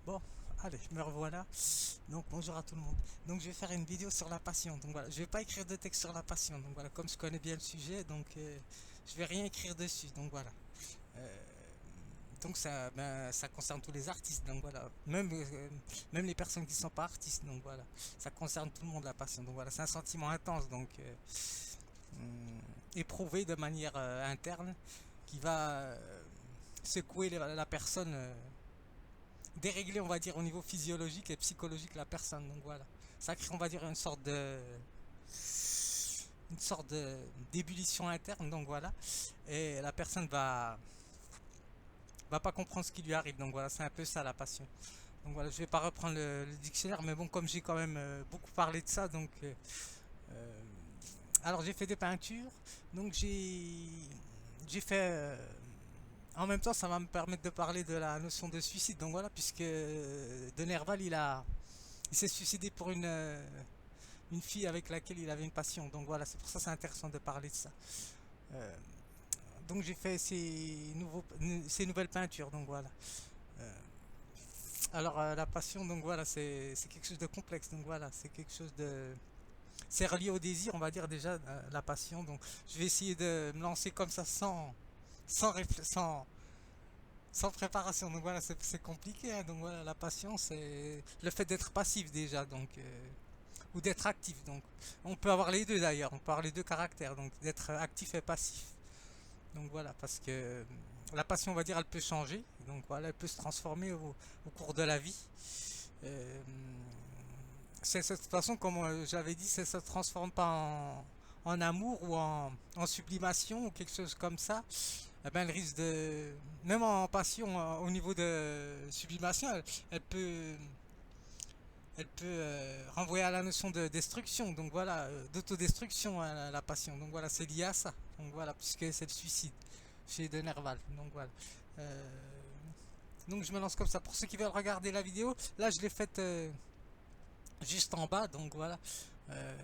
Bon, allez, me revoilà. Donc bonjour à tout le monde. Donc je vais faire une vidéo sur la passion. Donc voilà, je vais pas écrire de texte sur la passion. Donc voilà, comme je connais bien le sujet, donc je vais rien écrire dessus. Donc voilà. Euh, donc ça, ben, ça concerne tous les artistes. Donc voilà, même les personnes qui ne sont pas artistes. Donc voilà, ça concerne tout le monde la passion. Donc voilà, c'est un sentiment intense. Donc éprouvé de manière interne qui va secouer la personne. Dérégler, on va dire, au niveau physiologique et psychologique la personne. Donc voilà, ça crée, on va dire, une sorte de d'ébullition interne. Donc voilà, et la personne va pas comprendre ce qui lui arrive. Donc voilà, c'est un peu ça la passion. Donc voilà, je vais pas reprendre le dictionnaire, mais bon, comme j'ai quand même beaucoup parlé de ça, donc euh, alors j'ai fait des peintures, donc j'ai fait en même temps, ça va me permettre de parler de la notion de suicide. Donc voilà, puisque De Nerval, il s'est suicidé pour une fille avec laquelle il avait une passion. Donc voilà, c'est pour ça que c'est intéressant de parler de ça. Euh, donc j'ai fait ces nouvelles peintures. Donc voilà. Euh, alors la passion, donc voilà, c'est quelque chose de complexe. Donc voilà, c'est quelque chose de c'est relié au désir, on va dire déjà la passion. Donc je vais essayer de me lancer comme ça sans sans préparation. Donc voilà, c'est compliqué, hein. Donc voilà, la passion, c'est le fait d'être passif déjà, donc ou d'être actif. Donc on peut avoir les deux d'ailleurs, on peut avoir les deux caractères, donc d'être actif et passif. Donc voilà, parce que la passion, on va dire, elle peut changer. Donc voilà, elle peut se transformer au cours de la vie. Euh, c'est de toute façon, comme j'avais dit, ça se transforme pas en amour ou en sublimation ou quelque chose comme ça. Eh ben, elle risque de, même en passion, au niveau de sublimation, elle peut renvoyer à la notion de destruction. Donc voilà, d'autodestruction, hein, la passion. Donc voilà, c'est lié à ça. Donc voilà, puisque c'est le suicide chez De Nerval. Donc voilà. Euh, donc je me lance comme ça. Pour ceux qui veulent regarder la vidéo, là je l'ai faite juste en bas. Donc voilà. Euh,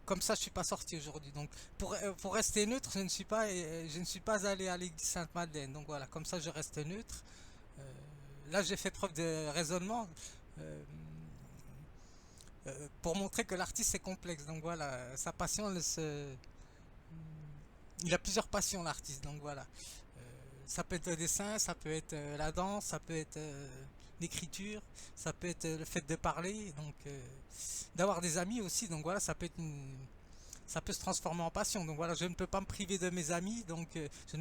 Comme ça, je suis pas sorti aujourd'hui. Donc, pour rester neutre, je ne suis pas allé à l'église Sainte-Madeleine. Donc voilà, comme ça, je reste neutre. Euh, Là, j'ai fait preuve de raisonnement euh, pour montrer que l'artiste est complexe. Donc voilà, sa passion, il a plusieurs passions, l'artiste. Donc voilà, ça peut être le dessin, ça peut être la danse, ça peut être l'écriture, ça peut être le fait de parler, donc d'avoir des amis aussi. Donc voilà, ça peut se transformer en passion. Donc voilà, je ne peux pas me priver de mes amis. Donc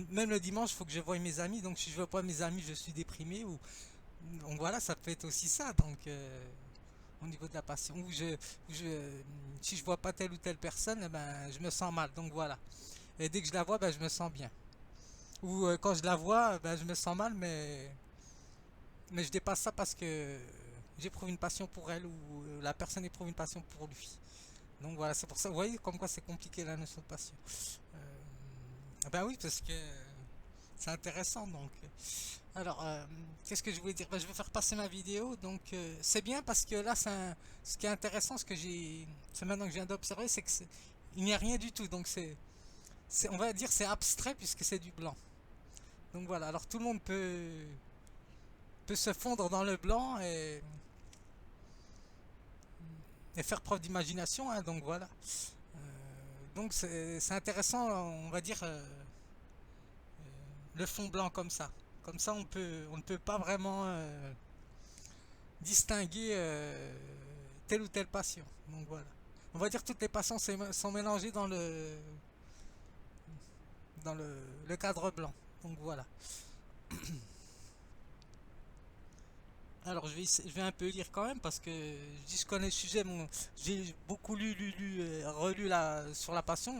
même le dimanche, il faut que je voie mes amis. Donc si je ne vois pas mes amis, je suis déprimé. Donc voilà, ça peut être aussi ça. Donc au niveau de la passion, si je vois pas telle ou telle personne, eh ben, je me sens mal. Donc voilà. Et dès que je la vois, ben, je me sens bien. Ou quand je la vois, ben, je me sens mal, mais je dépasse ça parce que j'éprouve une passion pour elle ou la personne éprouve une passion pour lui. Donc voilà, c'est pour ça, vous voyez comme quoi c'est compliqué la notion de passion. Ben oui, parce que c'est intéressant donc. Alors, qu'est-ce que je voulais dire? Ben, je vais faire passer ma vidéo, donc c'est bien parce que là, ce qui est intéressant, c'est maintenant que je viens d'observer, c'est que il n'y a rien du tout, donc on va dire c'est abstrait puisque c'est du blanc. Donc voilà, alors tout le monde peut se fondre dans le blanc et faire preuve d'imagination, hein, donc voilà. Donc c'est intéressant, on va dire, le fond blanc comme ça. Comme ça, on ne peut pas vraiment distinguer telle ou telle passion. Donc voilà. On va dire que toutes les passions sont mélangées dans le cadre blanc. Donc voilà. Alors je vais un peu lire quand même parce que je dis je connais le sujet. J'ai beaucoup lu, relu sur la passion,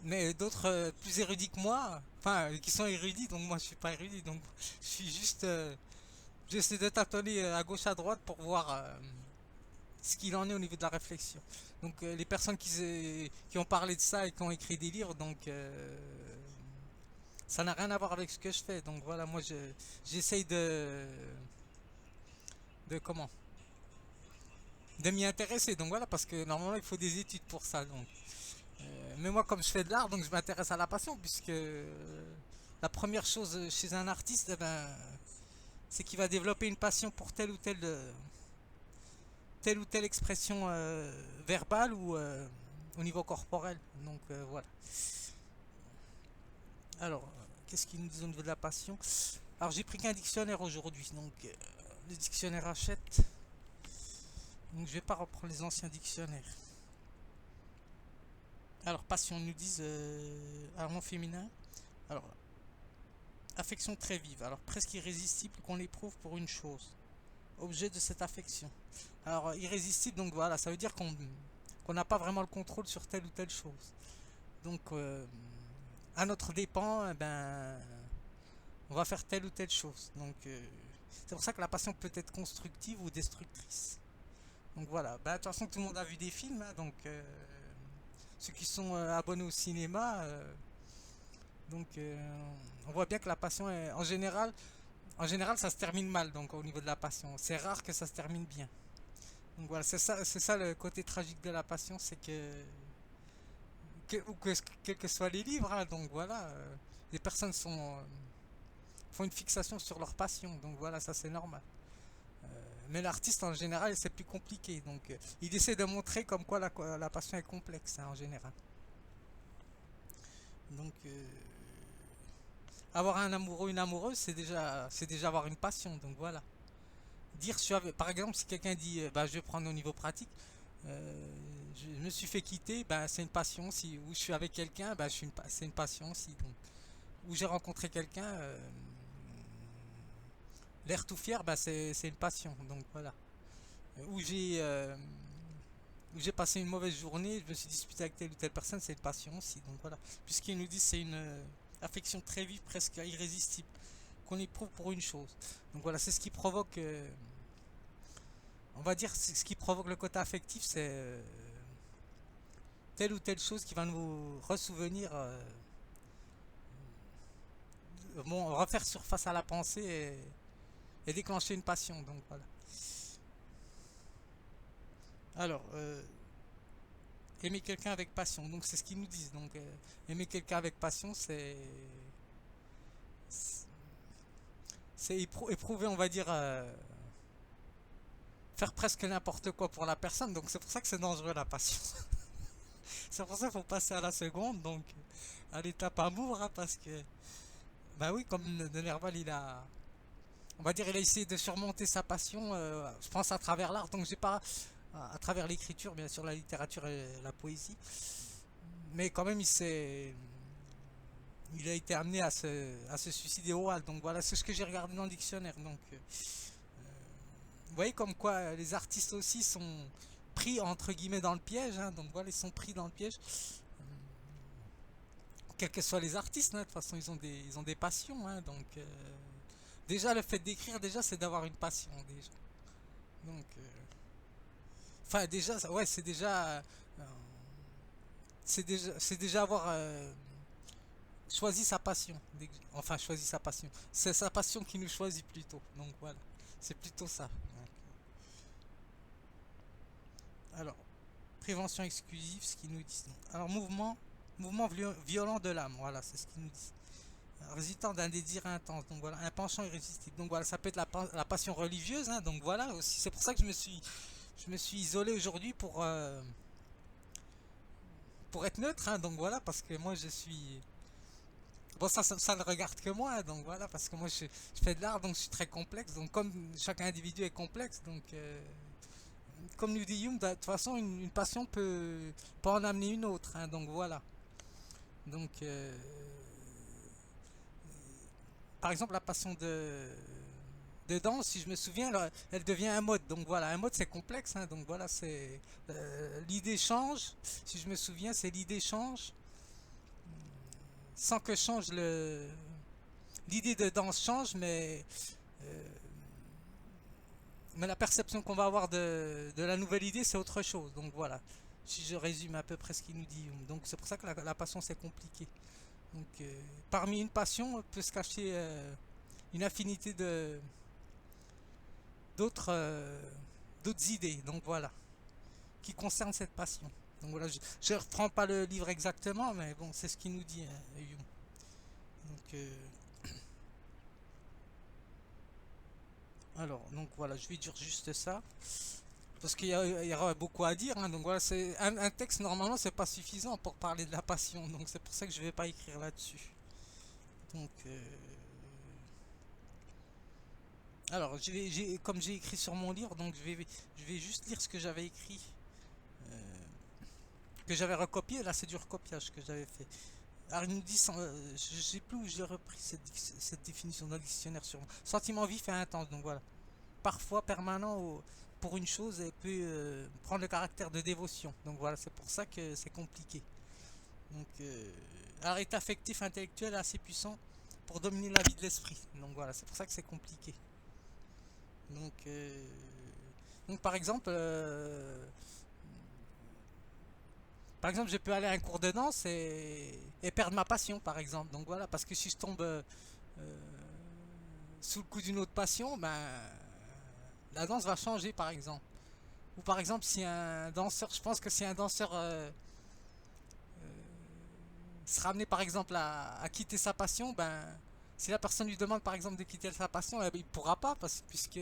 mais d'autres plus érudits que moi, enfin qui sont érudits, donc moi je suis pas érudit, donc je suis juste, j'essaie de tâtonner à gauche à droite pour voir ce qu'il en est au niveau de la réflexion. Donc les personnes qui ont parlé de ça et qui ont écrit des livres, donc ça n'a rien à voir avec ce que je fais. Donc voilà, j'essaye de comment de m'y intéresser. Donc voilà, parce que normalement il faut des études pour ça. Donc, mais moi comme je fais de l'art, donc je m'intéresse à la passion puisque la première chose chez un artiste, eh ben, c'est qu'il va développer une passion pour telle ou telle expression verbale ou au niveau corporel. Donc voilà. Alors, qu'est-ce qu'il nous dit au niveau de la passion? Alors, j'ai pris qu'un dictionnaire aujourd'hui, donc le dictionnaire Hachette. Donc, je vais pas reprendre les anciens dictionnaires. Alors, passion, ils nous disent un mot féminin. Alors, affection très vive, alors presque irrésistible qu'on éprouve pour une chose, objet de cette affection. Alors, irrésistible, donc voilà, ça veut dire qu'on n'a pas vraiment le contrôle sur telle ou telle chose. Donc, à notre dépend, eh ben, on va faire telle ou telle chose. Donc, c'est pour ça que la passion peut être constructive ou destructrice. Donc voilà, bah, de toute façon, tout le monde a vu des films, hein, donc ceux qui sont abonnés au cinéma, donc on voit bien que la passion est, en général, ça se termine mal. Donc au niveau de la passion, c'est rare que ça se termine bien. Donc voilà, c'est ça le côté tragique de la passion, c'est quels que soient les livres, hein, donc voilà, les personnes font une fixation sur leur passion, donc voilà, ça c'est normal. Mais l'artiste en général, c'est plus compliqué, donc il essaie de montrer comme quoi la passion est complexe, hein, en général. Donc avoir un amoureux, une amoureuse, c'est déjà avoir une passion, donc voilà. Dire, par exemple, si quelqu'un dit, bah, je vais prendre au niveau pratique, je me suis fait quitter, bah, c'est une passion. Si, ou je suis avec quelqu'un, bah, c'est une passion aussi. Donc, ou j'ai rencontré quelqu'un, l'air tout fier, bah, c'est une passion. Donc voilà. Ou j'ai passé une mauvaise journée, je me suis disputé avec telle ou telle personne, c'est une passion aussi. Donc voilà. Puisqu'il nous dit c'est une affection très vive, presque irrésistible, qu'on éprouve pour une chose. Donc voilà, c'est ce qui provoque, on va dire, ce qui provoque le côté affectif, c'est telle ou telle chose qui va nous ressouvenir, bon, refaire surface à la pensée et déclencher une passion. Donc voilà. Alors, aimer quelqu'un avec passion, donc c'est ce qu'ils nous disent. Donc, aimer quelqu'un avec passion, c'est éprouver, on va dire, faire presque n'importe quoi pour la personne. Donc, c'est pour ça que c'est dangereux la passion. C'est pour ça qu'il faut passer à la seconde, donc à l'étape amour, hein, parce que, bah oui, comme de Nerval, on va dire, il a essayé de surmonter sa passion, je pense à travers l'art, donc j'ai pas, à travers l'écriture, bien sûr, la littérature et la poésie, mais quand même, il a été amené à se suicider au hall, donc voilà, c'est ce que j'ai regardé dans le dictionnaire, donc, vous voyez comme quoi les artistes aussi sont pris entre guillemets dans le piège, hein, donc voilà, ils sont pris dans le piège, quels que soient les artistes, hein, de toute façon ils ont des passions, hein, donc déjà le fait d'écrire déjà c'est d'avoir une passion déjà, donc enfin déjà ouais c'est déjà avoir choisi sa passion, enfin choisi sa passion, c'est sa passion qui nous choisit plutôt, donc voilà, c'est plutôt ça. Donc, alors prévention exclusive, ce qu'ils nous disent. Alors mouvement violent de l'âme, voilà, c'est ce qu'ils nous disent. Résultant d'un désir intense, donc voilà, un penchant irrésistible. Donc voilà, ça peut être la passion religieuse, hein, donc voilà aussi. C'est pour ça que je me suis isolé aujourd'hui pour être neutre, hein, donc voilà, parce que moi je suis. Bon, ça ne regarde que moi, hein, donc voilà, parce que moi je fais de l'art, donc je suis très complexe. Donc comme chaque individu est complexe, donc comme nous dit Hume, de toute façon, une passion peut en amener une autre, hein, donc voilà. Donc, par exemple, la passion de danse, si je me souviens, elle devient un mode. Donc voilà, un mode c'est complexe, hein, donc voilà, c'est l'idée change. Si je me souviens, c'est l'idée change sans que change l'idée de danse change, euh, mais la perception qu'on va avoir de la nouvelle idée, c'est autre chose. Donc voilà, si je résume à peu près ce qu'il nous dit. Donc c'est pour ça que la passion, c'est compliqué. Donc parmi une passion peut se cacher une affinité d'autres d'autres idées. Donc voilà, qui concernent cette passion. Donc voilà, je ne reprends pas le livre exactement, mais bon, c'est ce qu'il nous dit, hein, Hume. Donc Alors, donc voilà, je vais dire juste ça. Parce il y aura beaucoup à dire, hein, donc voilà, c'est un texte normalement c'est pas suffisant pour parler de la passion, donc c'est pour ça que je vais pas écrire là-dessus. Donc, alors, comme j'ai écrit sur mon livre, donc je vais juste lire ce que j'avais écrit, euh, que j'avais recopié. Là, c'est du recopiage que j'avais fait. Alors, il nous dit, je sais plus où j'ai repris cette définition dans le dictionnaire sur moi. Sentiment vif et intense, donc voilà. Parfois permanent pour une chose et peut prendre le caractère de dévotion. Donc voilà, c'est pour ça que c'est compliqué. Donc, un état affectif intellectuel assez puissant pour dominer la vie de l'esprit. Donc voilà, c'est pour ça que c'est compliqué. Donc, par exemple, je peux aller à un cours de danse et perdre ma passion, par exemple. Donc voilà, parce que si je tombe sous le coup d'une autre passion, ben la danse va changer, par exemple. Ou par exemple, si un danseur, je pense que si un danseur sera amené par exemple à quitter sa passion, ben si la personne lui demande par exemple de quitter sa passion, eh ben, il pourra pas puisque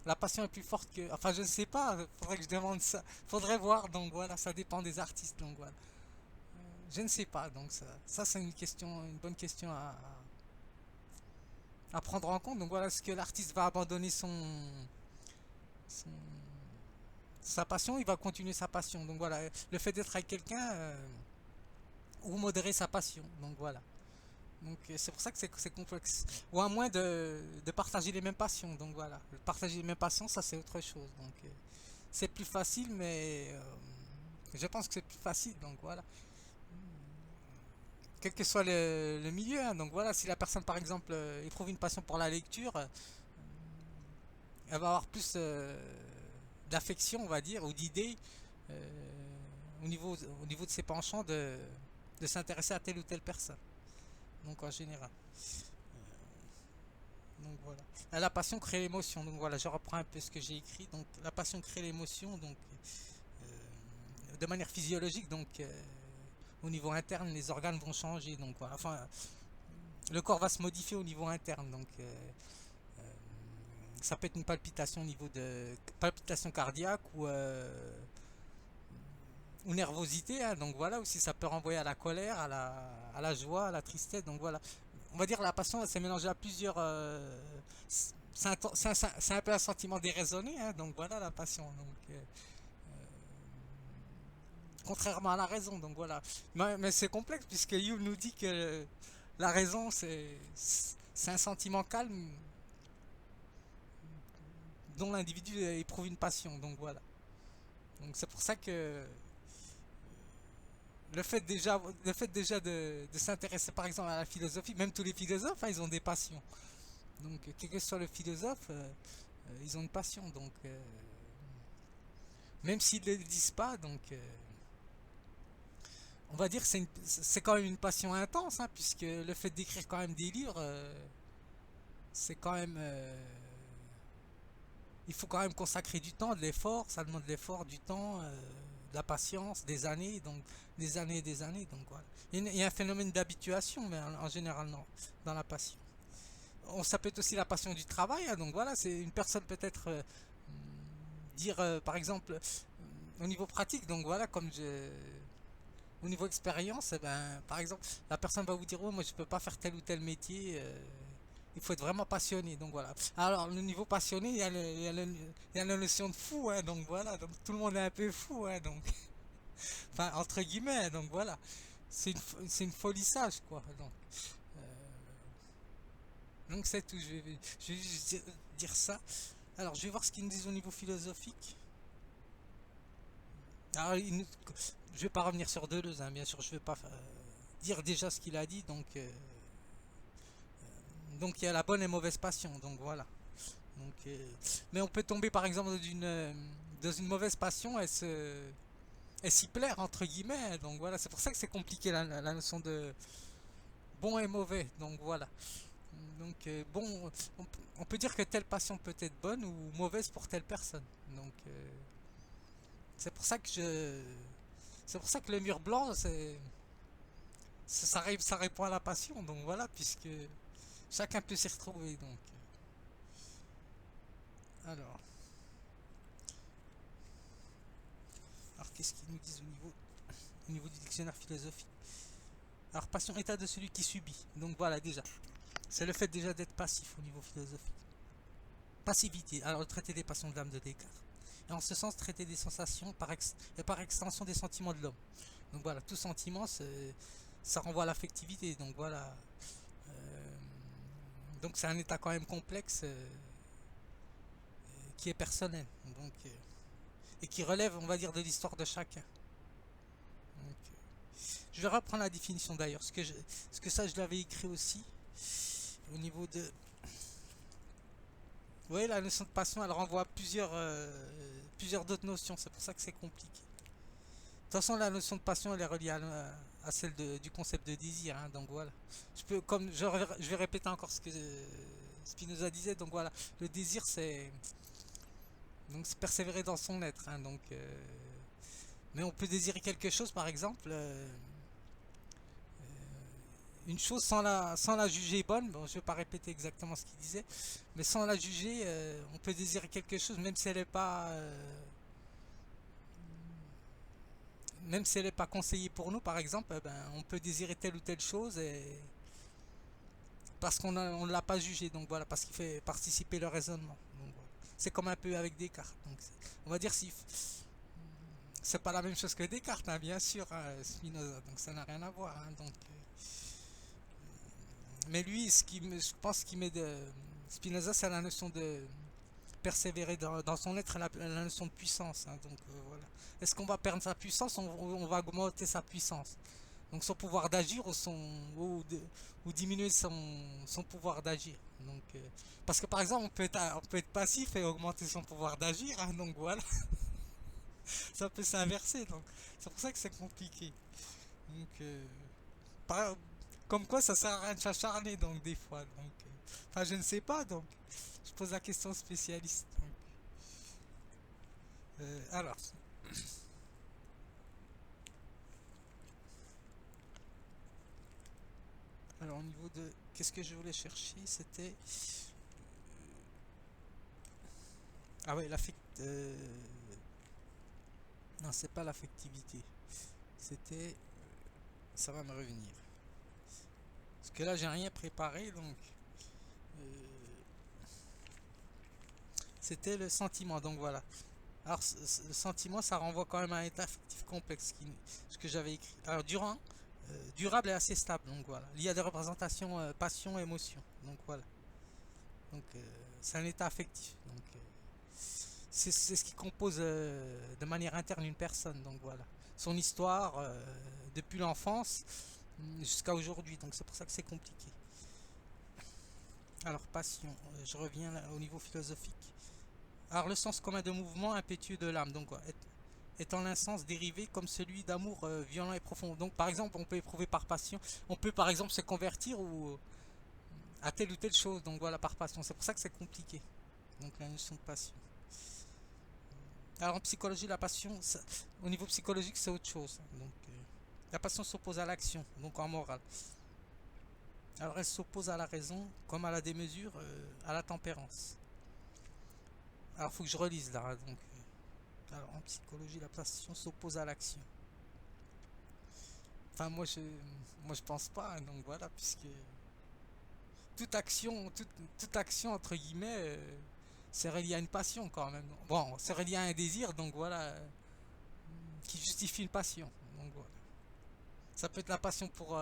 la passion est plus forte que. Enfin, je ne sais pas. Faudrait que je demande ça. Faudrait voir. Donc voilà, ça dépend des artistes. Donc voilà, je ne sais pas. Donc ça c'est une question, une bonne question à prendre en compte. Donc voilà, est-ce que l'artiste va abandonner son- sa passion, il va continuer sa passion. Donc voilà, le fait d'être avec quelqu'un ou modérer sa passion. Donc voilà. Donc c'est pour ça que c'est complexe. Ou à moins de partager les mêmes passions. Donc voilà. Partager les mêmes passions, ça c'est autre chose. Donc c'est plus facile, mais je pense que c'est plus facile. Donc voilà. Quel que soit le milieu. Hein. Donc voilà, si la personne par exemple éprouve une passion pour la lecture, elle va avoir plus d'affection, on va dire, ou d'idées au niveau de ses penchants de s'intéresser à telle ou telle personne. Donc en général. Donc voilà. La passion crée l'émotion. Donc voilà, je reprends un peu ce que j'ai écrit. Donc la passion crée l'émotion. Donc de manière physiologique. Donc au niveau interne, les organes vont changer. Donc voilà. Enfin, le corps va se modifier au niveau interne. Donc ça peut être une palpitation au niveau de palpitation cardiaque ou nervosité. Hein. Donc voilà. Aussi, ça peut renvoyer à la colère, à la joie, à la tristesse. Donc voilà. On va dire la passion, c'est mélangé à plusieurs. C'est un peu un sentiment déraisonné, hein, donc voilà la passion. Donc, contrairement à la raison, donc voilà. Mais c'est complexe puisque Hume nous dit que la raison c'est un sentiment calme dont l'individu éprouve une passion, donc voilà. Donc c'est pour ça que le fait déjà de s'intéresser par exemple à la philosophie, même tous les philosophes, hein, ils ont des passions. Donc quel que soit le philosophe, ils ont une passion. Donc même s'ils ne le disent pas, donc on va dire que c'est quand même une passion intense, hein, puisque le fait d'écrire quand même des livres, c'est quand même, il faut quand même consacrer du temps, de l'effort, ça demande de l'effort, du temps, de la patience, des années, donc des années et des années, donc voilà. Il y a un phénomène d'habituation, mais en général non, dans la passion. Ça peut être aussi la passion du travail, hein, donc voilà, c'est une personne peut-être dire par exemple au niveau pratique, donc voilà, au niveau expérience, eh ben, par exemple, la personne va vous dire, oh, moi je peux pas faire tel ou tel métier, il faut être vraiment passionné, donc voilà. Alors, le niveau passionné, il y a la notion de fou, hein, donc voilà, donc tout le monde est un peu fou, hein, donc, enfin, entre guillemets, donc voilà, c'est une folie sage, quoi, donc c'est tout, je vais juste dire ça. Alors, je vais voir ce qu'ils nous disent au niveau philosophique. Alors, je vais pas revenir sur Deleuze, hein, bien sûr, je vais pas dire déjà ce qu'il a dit, donc il y a la bonne et mauvaise passion, donc voilà. Donc, mais on peut tomber par exemple dans une mauvaise passion et s'y plaire entre guillemets, hein, donc voilà, c'est pour ça que c'est compliqué la notion de bon et mauvais, donc voilà. Donc bon, on peut dire que telle passion peut être bonne ou mauvaise pour telle personne, donc c'est pour ça que c'est pour ça que le mur blanc, ça répond à la passion, donc voilà, puisque chacun peut s'y retrouver, donc. Alors, qu'est-ce qu'ils nous disent au niveau du dictionnaire philosophique? Alors, passion, état de celui qui subit. Donc voilà, déjà. C'est le fait déjà d'être passif au niveau philosophique. Passivité. Alors, le traité des passions de l'âme de Descartes. Et en ce sens, traiter des sensations et par extension des sentiments de l'homme. Donc voilà, tout sentiment, ça renvoie à l'affectivité. Donc voilà. Euh, donc c'est un état quand même complexe qui est personnel. Donc, et qui relève, on va dire, de l'histoire de chacun. Donc, je vais reprendre la définition d'ailleurs. Ce que ça, je l'avais écrit aussi. Au niveau de. Vous voyez, la notion de passion, elle renvoie à plusieurs d'autres notions. C'est pour ça que c'est compliqué. De toute façon, la notion de passion, elle est reliée à celle du concept de désir. Hein, donc voilà. Je vais répéter encore ce que Spinoza disait. Donc voilà, le désir, c'est persévérer dans son être. Hein, donc, mais on peut désirer quelque chose, par exemple, une chose sans la juger bonne. Bon, je vais pas répéter exactement ce qu'il disait, mais sans la juger, on peut désirer quelque chose, même si elle n'est pas conseillée pour nous, par exemple, ben, on peut désirer telle ou telle chose parce on ne l'a pas jugé, donc voilà, parce qu'il fait participer le raisonnement. Donc, voilà. C'est comme un peu avec Descartes. Donc, on va dire si c'est pas la même chose que Descartes, hein, bien sûr, hein, Spinoza, donc ça n'a rien à voir. Hein, donc, mais lui, je pense qu'il met de Spinoza, c'est la notion de persévérer dans son être, la notion de puissance. Hein, donc voilà. Est-ce qu'on va perdre sa puissance, on va augmenter sa puissance? Donc son pouvoir d'agir ou diminuer son pouvoir d'agir. Donc, parce que par exemple, on peut être passif et augmenter son pouvoir d'agir. Hein, donc voilà, ça peut s'inverser. Donc c'est pour ça que c'est compliqué. Donc, par- comme quoi ça sert à rien de s'acharner donc des fois. Donc, enfin je ne sais pas. Donc je pose la question aux spécialistes. Donc, alors, alors au niveau de qu'est-ce que je voulais chercher, c'était ah ouais l'affect. Non, c'est pas l'affectivité. C'était. Ça va me revenir. Parce que là, j'ai rien préparé, donc. euh, C'était le sentiment, donc voilà. Alors, le sentiment, ça renvoie quand même à un état affectif complexe, ce que j'avais écrit. Alors, durable et assez stable, donc voilà. Il y a des représentations passion, émotion, donc voilà. Donc, c'est un état affectif. Donc, c'est ce qui compose de manière interne une personne, donc voilà. Son histoire, depuis l'enfance jusqu'à aujourd'hui, donc c'est pour ça que c'est compliqué. Alors, passion, je reviens là, au niveau philosophique. Alors, le sens commun de mouvement impétueux de l'âme, donc étant l'insens dérivé comme celui d'amour violent et profond. Donc, par exemple, on peut éprouver par passion, on peut par exemple se convertir ou à telle ou telle chose, donc voilà, par passion. C'est pour ça que c'est compliqué. Donc, la notion de passion. Alors, en psychologie, la passion, au niveau psychologique, c'est autre chose. Donc, la passion s'oppose à l'action, donc en morale. Alors, elle s'oppose à la raison, comme à la démesure, à la tempérance. Alors, il faut que je relise là. Hein, donc, alors, en psychologie, la passion s'oppose à l'action. Enfin, moi, je pense pas. Hein, donc voilà, puisque toute action entre guillemets, c'est relié à une passion quand même. Bon, c'est relié à un désir, donc voilà, qui justifie une passion. Donc voilà. Ça peut être la passion pour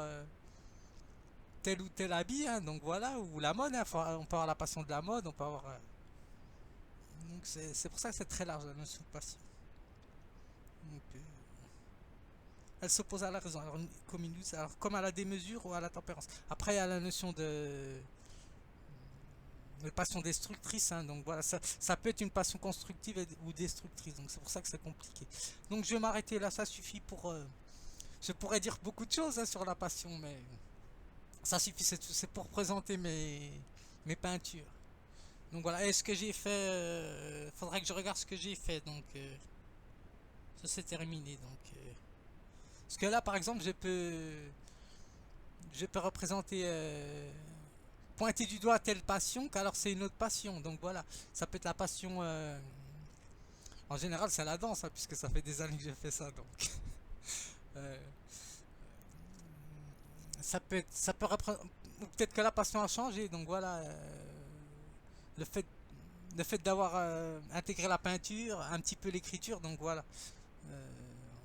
tel ou tel habit, hein, donc voilà, ou la mode. Hein, on peut avoir la passion de la mode, on peut avoir. Donc c'est pour ça que c'est très large la notion de passion. Donc, elle s'oppose à la raison, alors, comme à la démesure ou à la tempérance. Après, il y a la notion de passion destructrice, hein, donc voilà, ça peut être une passion constructive ou destructrice, donc c'est pour ça que c'est compliqué. Donc je vais m'arrêter là, ça suffit pour. Je pourrais dire beaucoup de choses hein, sur la passion, mais ça suffit, c'est pour présenter mes peintures. Donc voilà, et ce que j'ai fait, faudrait que je regarde ce que j'ai fait, donc ça c'est terminé. Donc, parce que là par exemple, je peux représenter pointer du doigt telle passion qu'alors c'est une autre passion. Donc voilà, ça peut être la passion. En général, c'est la danse, hein, puisque ça fait des années que j'ai fait ça. Donc euh, ça peut représenter. Peut-être que la passion a changé. Donc voilà, le fait, le fait d'avoir intégré la peinture, un petit peu l'écriture. Donc voilà, Euh,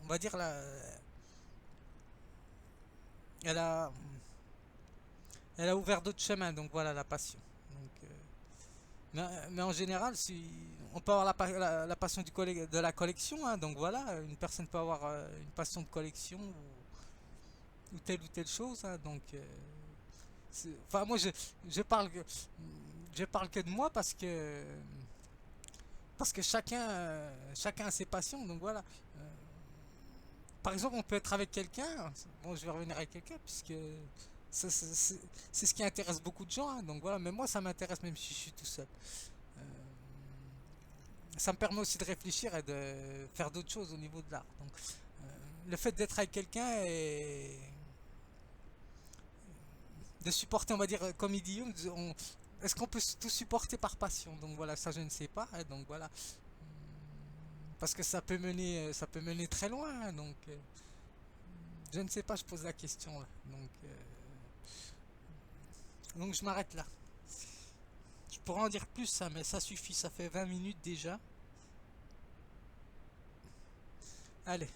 on va dire là, elle a, elle a ouvert d'autres chemins. Donc voilà la passion. Donc, mais en général, si on peut avoir la passion de la collection, hein, donc voilà, une personne peut avoir une passion de collection ou telle chose, hein, donc enfin moi je parle je parle que de moi parce que chacun a ses passions, donc voilà. Par exemple, on peut être avec quelqu'un, bon, je vais revenir avec quelqu'un puisque c'est ce qui intéresse beaucoup de gens, hein, donc voilà, mais moi ça m'intéresse même si je suis tout seul. Euh, Ça me permet aussi de réfléchir et de faire d'autres choses au niveau de l'art. Donc, le fait d'être avec quelqu'un et de supporter, on va dire, comme il dit, est-ce qu'on peut tout supporter par passion? Donc voilà, ça je ne sais pas, hein, donc voilà, parce que ça peut mener très loin, hein, donc je ne sais pas, je pose la question là. Donc je m'arrête là. Je pourrais en dire plus, ça, mais ça suffit, ça fait 20 minutes déjà. Allez.